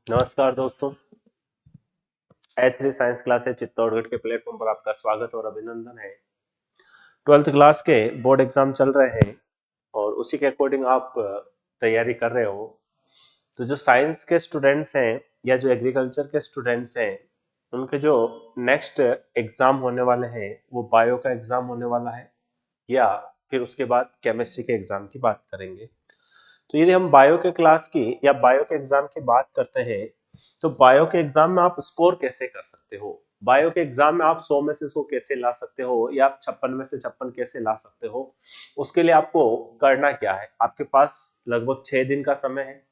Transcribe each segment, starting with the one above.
नमस्कार दोस्तों। A3 science classes Chittorgarh के प्लेटफॉर्म पर आपका स्वागत और अभिनंदन है। 12th क्लास के बोर्ड एग्जाम चल रहे हैं और उसी के अकॉर्डिंग आप तैयारी कर रहे हो। तो जो साइंस के स्टूडेंट्स हैं या जो एग्रीकल्चर के स्टूडेंट्स हैं, उनके जो नेक्स्ट एग्जाम होने वाले हैं वो बायो का एग्जाम होने वाला है या फिर उसके बाद केमिस्ट्री के एग्जाम की बात करेंगे। तो यदि हम बायो के क्लास की या बायो के एग्जाम की बात करते हैं तो बायो के एग्जाम में आप स्कोर कैसे कर सकते हो, बायो के एग्जाम में आप 100 में से 100 कैसे ला सकते हो या आप 56 में से 56 कैसे ला सकते हो। उसके लिए आपको करना क्या है, आपके पास लगभग 6 दिन का समय है।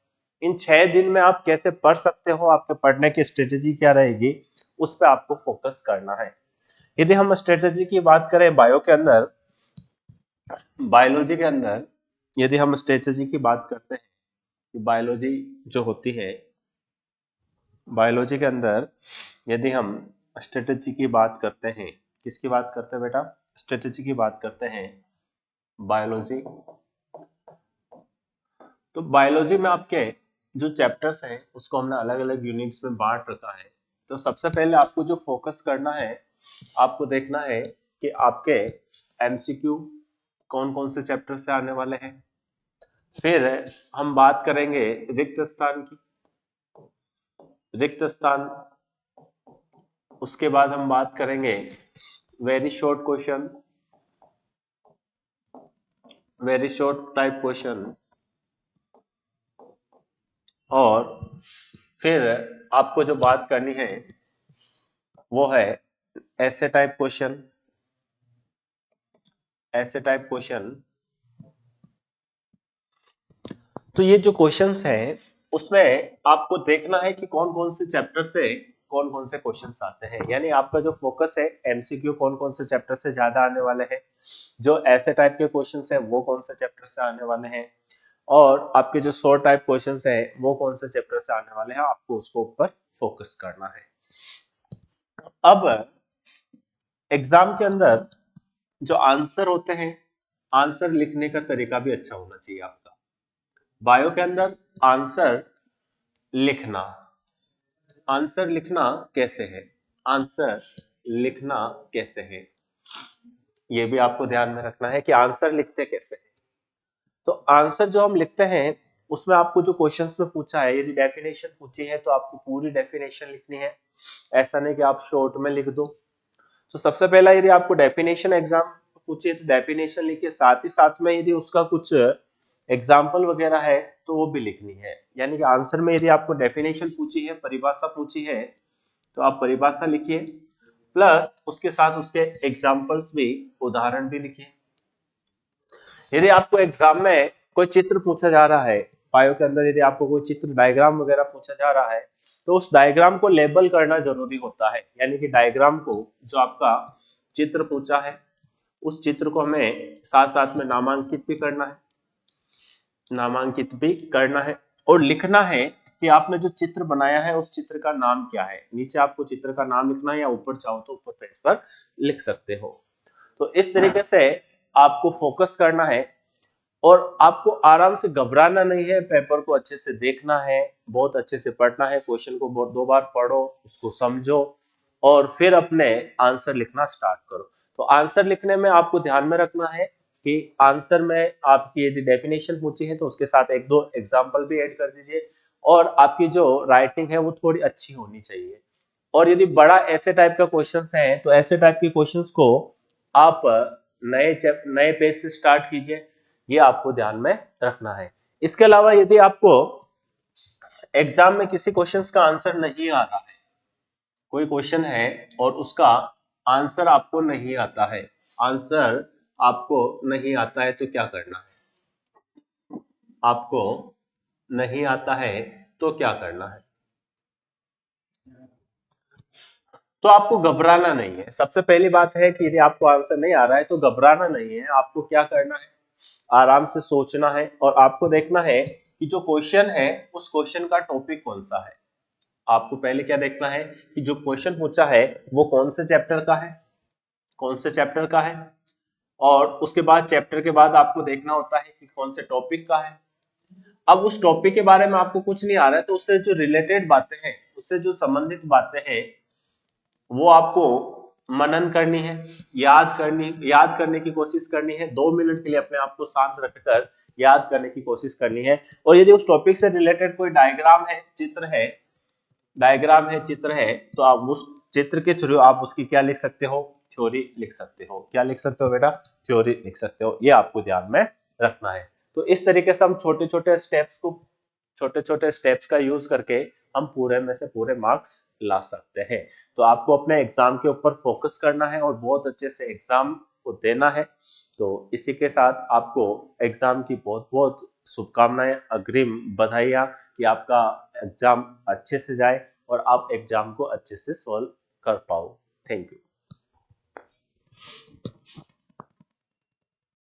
इन 6 दिन में आप कैसे पढ़ सकते हो, आपके पढ़ने की स्ट्रेटेजी क्या रहेगी, उस पर आपको फोकस करना है। यदि हम स्ट्रेटेजी की बात करें बायो के अंदर, बायोलॉजी के अंदर यदि हम स्ट्रेटेजी की बात करते हैं कि बायोलॉजी जो होती है, बायोलॉजी के अंदर यदि हम स्ट्रेटेजी की बात करते हैं, किसकी बात करते हैं बेटा, स्ट्रेटेजी की बात करते हैं बायोलॉजी। तो बायोलॉजी में आपके जो चैप्टर्स हैं उसको हमने अलग अलग यूनिट्स में बांट रखा है। तो सबसे पहले आपको जो फोकस करना है, आपको देखना है कि आपके एमसीक्यू कौन कौन से चैप्टर से आने वाले हैं। फिर हम बात करेंगे रिक्त स्थान की, रिक्त स्थान। उसके बाद हम बात करेंगे very short question, very short type question. और फिर आपको जो बात करनी है वो है ऐसे टाइप क्वेश्चन, ऐसे टाइप क्वेश्चन। तो ये जो क्वेश्चंस हैं उसमें आपको देखना है कि कौन कौन से चैप्टर से कौन कौन से क्वेश्चंस आते हैं, यानी आपका जो फोकस है एमसीक्यू कौन कौन से चैप्टर से ज्यादा आने वाले हैं, जो ऐसे टाइप के क्वेश्चंस हैं वो कौन से चैप्टर से आने वाले हैं, और आपके जो शॉर्ट टाइप क्वेश्चंस हैं वो कौन से चैप्टर से आने वाले हैं, आपको उसको ऊपर फोकस करना है। अब एग्जाम के अंदर जो आंसर होते हैं, आंसर लिखने का तरीका भी अच्छा होना चाहिए आपका। बायो के अंदर आंसर लिखना, आंसर लिखना कैसे है, आंसर लिखना कैसे है, ये भी आपको ध्यान में रखना है कि आंसर लिखते कैसे हैं। तो आंसर जो हम लिखते हैं उसमें आपको जो क्वेश्चंस में पूछा है, यदि डेफिनेशन पूछी है तो आपको पूरी डेफिनेशन लिखनी है, ऐसा नहीं कि आप शॉर्ट में लिख दो। तो सबसे पहला यदि आपको डेफिनेशन एग्जाम पूछी है तो डेफिनेशन लिखिए, साथ ही साथ में यदि उसका कुछ एग्जाम्पल वगैरह है तो वो भी लिखनी है। यानी कि आंसर में यदि आपको डेफिनेशन पूछी है, परिभाषा पूछी है, तो आप परिभाषा लिखिए, प्लस उसके साथ उसके एग्जाम्पल्स भी, उदाहरण भी लिखिए। यदि आपको एग्जाम में कोई चित्र पूछा जा रहा है, बायो के अंदर यदि आपको कोई चित्र डायग्राम वगैरह पूछा जा रहा है तो उस डायग्राम को लेबल करना जरूरी होता है। यानी कि डायग्राम को, जो आपका चित्र पूछा है उस चित्र को हमें साथ साथ में नामांकित भी करना है, नामांकित भी करना है और लिखना है कि आपने जो चित्र बनाया है उस चित्र का नाम क्या है। नीचे आपको चित्र का नाम लिखना है या ऊपर चाहो तो ऊपर पेज पर लिख सकते हो। तो इस तरीके से आपको फोकस करना है और आपको आराम से घबराना नहीं है, पेपर को अच्छे से देखना है, बहुत अच्छे से पढ़ना है, क्वेश्चन को बहुत 2 बार पढ़ो, उसको समझो और फिर अपने आंसर लिखना स्टार्ट करो। तो आंसर लिखने में आपको ध्यान में रखना है कि आंसर में आपकी यदि डेफिनेशन पूछी है तो उसके साथ 1-2 एग्जाम्पल भी ऐड कर दीजिए और आपकी जो राइटिंग है वो थोड़ी अच्छी होनी चाहिए। और यदि बड़ा ऐसे टाइप का क्वेश्चंस है तो ऐसे टाइप के क्वेश्चंस को आप नए पेज से स्टार्ट कीजिए, ये आपको ध्यान में रखना है। इसके अलावा यदि आपको एग्जाम में किसी क्वेश्चंस का आंसर नहीं आ रहा है, कोई क्वेश्चन है और उसका आंसर आपको नहीं आता है, आंसर आपको नहीं आता है तो क्या करना है, आपको नहीं आता है तो क्या करना है। तो आपको घबराना नहीं है। सबसे पहली बात है कि यदि आपको आंसर नहीं आ रहा है तो घबराना नहीं है, आपको क्या करना है, आराम से सोचना है और आपको देखना है कि जो क्वेश्चन है उस क्वेश्चन का टॉपिक कौन सा है। आपको पहले क्या देखना है कि जो क्वेश्चन पूछा है वो कौन से चैप्टर का है, कौन से चैप्टर का है, और उसके बाद चैप्टर के बाद आपको देखना होता है कि कौन से टॉपिक का है। अब उस टॉपिक के बारे में आपको कुछ नहीं आ रहा है तो उससे जो रिलेटेड बातें हैं, उससे जो संबंधित बातें हैं, वो आपको मनन करनी है, याद करने की कोशिश करनी है। 2 मिनट के लिए अपने आप को शांत रखकर याद करने की कोशिश करनी है। और यदि उस टॉपिक से रिलेटेड कोई डायग्राम है, चित्र है, तो आप उस चित्र के थ्रू आप उसकी क्या लिख सकते हो, थ्योरी लिख सकते हो। क्या लिख सकते हो बेटा, थ्योरी लिख सकते हो। ये आपको ध्यान में रखना है। तो इस तरीके से हम छोटे छोटे स्टेप्स का यूज करके हम पूरे में से पूरे मार्क्स ला सकते हैं। तो आपको अपने एग्जाम के ऊपर फोकस करना है और बहुत अच्छे से एग्जाम को देना है। तो इसी के साथ आपको एग्जाम की बहुत बहुत शुभकामनाएं, अग्रिम बधाइयां कि आपका एग्जाम अच्छे से जाए और आप एग्जाम को अच्छे से सॉल्व कर पाओ। Thank you.